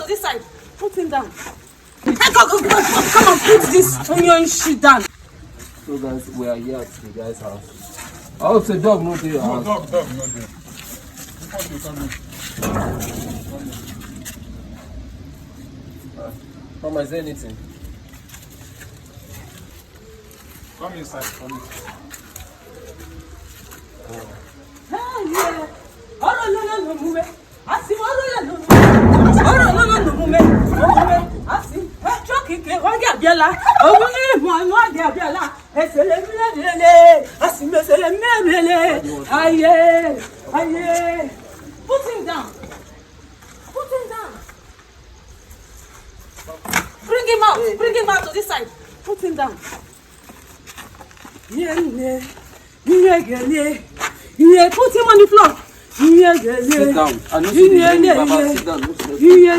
this side. Put him down. Come on, put this onion shit down. So guys, we are here at the guy's house. I hope the dog not there. No, dog not there. Mama, is there anything? Come inside, come inside. Put him down. Put him down. Bring him out. Bring him out to this side. Put him down. Yeah, put him on the floor. Sit down. I know you Baba, sit down. Leave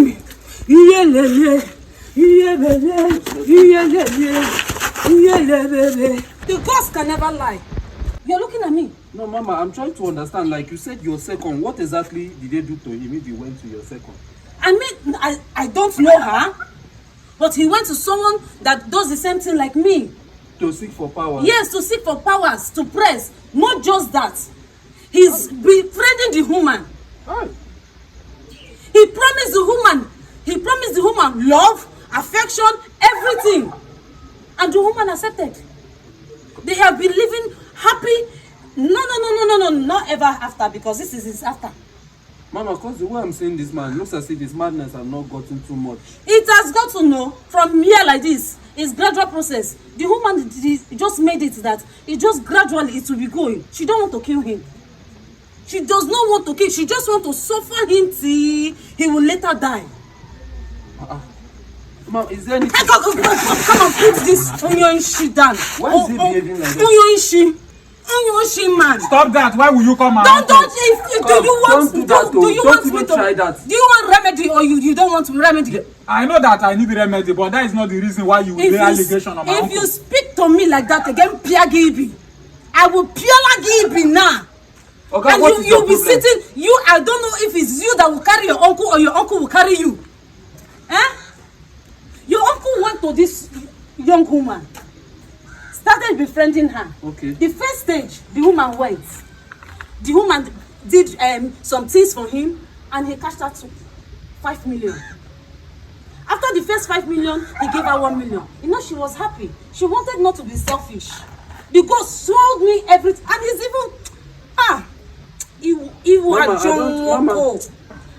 him. The ghost can never lie. You're looking at me. No, Mama, I'm trying to understand. Like you said, your second. What exactly did they do to him if you went to your second? I don't know her, but he went to someone that does the same thing like me. To seek for power? Yes, to seek for powers, to press. Not just that. He's befriending the woman. Aye. He promised the woman love, affection, everything. And the woman accepted. They have been living happy. No, not ever after, because this is his after. Mama, because the way I'm saying this man, looks as if his madness have not gotten too much. It has got to know from here like this. It's gradual process. The woman just made it that it just gradually it will be going. She don't want to kill him. She does not want to kill. She just want to suffer him till he will later die. Mom, is there anything? Come on, put this onion shit down. Why is he behaving like that? Onion shit. Man. Stop that. Why will you come out? Don't. Do you want me to try that? Do you want remedy or you don't want remedy? I know that I need remedy, but that is not the reason why you will lay allegation on my uncle. If you speak to me like that again, Pia Gibi, I will Pia Gibi now. Okay, and you'll be sitting. I don't know if it's you that will carry your uncle or your uncle will carry you. Your uncle went to this young woman. Started befriending her. Okay. The first stage, the woman went. The woman did some things for him, and he cashed out 5 million. After the first 5 million, he gave her 1 million. You know, she was happy. She wanted not to be selfish. The ghost sold me everything, and he's even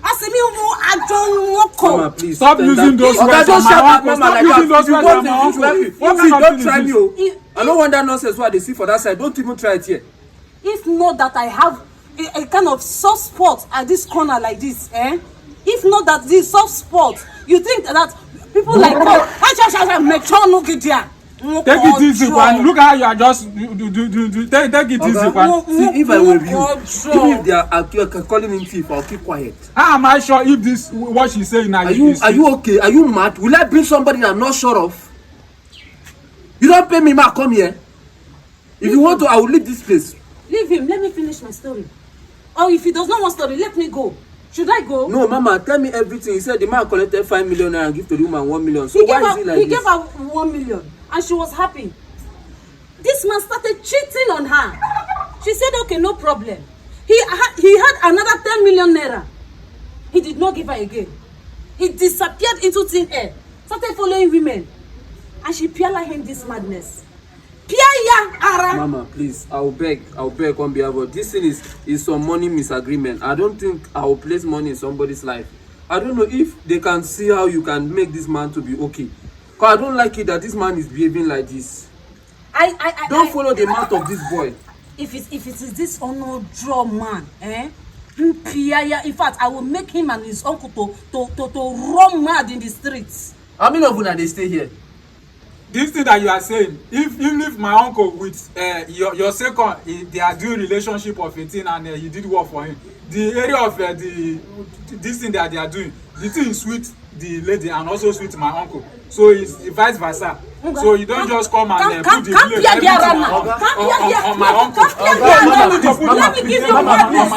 Mama, Mama, please. Stop using those words on my uncle. Stop using those words on my uncle. Don't try me. I don't want that nonsense what they see for that side. Don't even try it here. If not that I have a kind of soft spot at this corner like this, if not that this soft spot, you think that people like take it easy, man. Look how you are just take it easy, man. See, if I were you, even if they are calling him thief, I'll keep quiet. How am I sure if this what she's saying now? Are you okay? Are you mad? Will I bring somebody I'm not sure of? You don't pay me, ma. Come here. If you want to, I will leave this place. Leave him. Let me finish my story. Or if he does not want story, let me go. Should I go? No, Mama, tell me everything. He said the man collected 5 million and give to the woman 1 million. So why is he like this? He gave her 1 million and she was happy. This man started cheating on her. She said, okay, no problem. He had another 10 million naira. He did not give her again. He disappeared into thin air. Started following women. And she piala him this madness. Mama, please, I'll beg on behalf of this thing is some money misagreement. I don't think I will place money in somebody's life. I don't know if they can see how you can make this man to be okay. Because I don't like it that this man is behaving like this. Don't follow the mouth of this boy. If it is this draw man, in fact, I will make him and his uncle to run mad in the streets. How many of you they stay here? This thing that you are saying, if my uncle with your second, they are doing relationship of 18 and you did work for him, the area of this thing that they are doing, the thing is sweet the lady and also sweet my uncle. So it's vice versa. So you don't just come and put the blame on my uncle. Let me give you madness.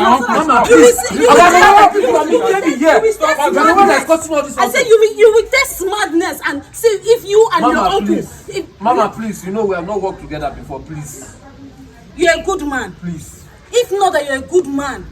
I said you will test madness and see if you and your uncle. Mama, please, you know we have not worked together before, please. You're a good man. Please. If not that you're a good man,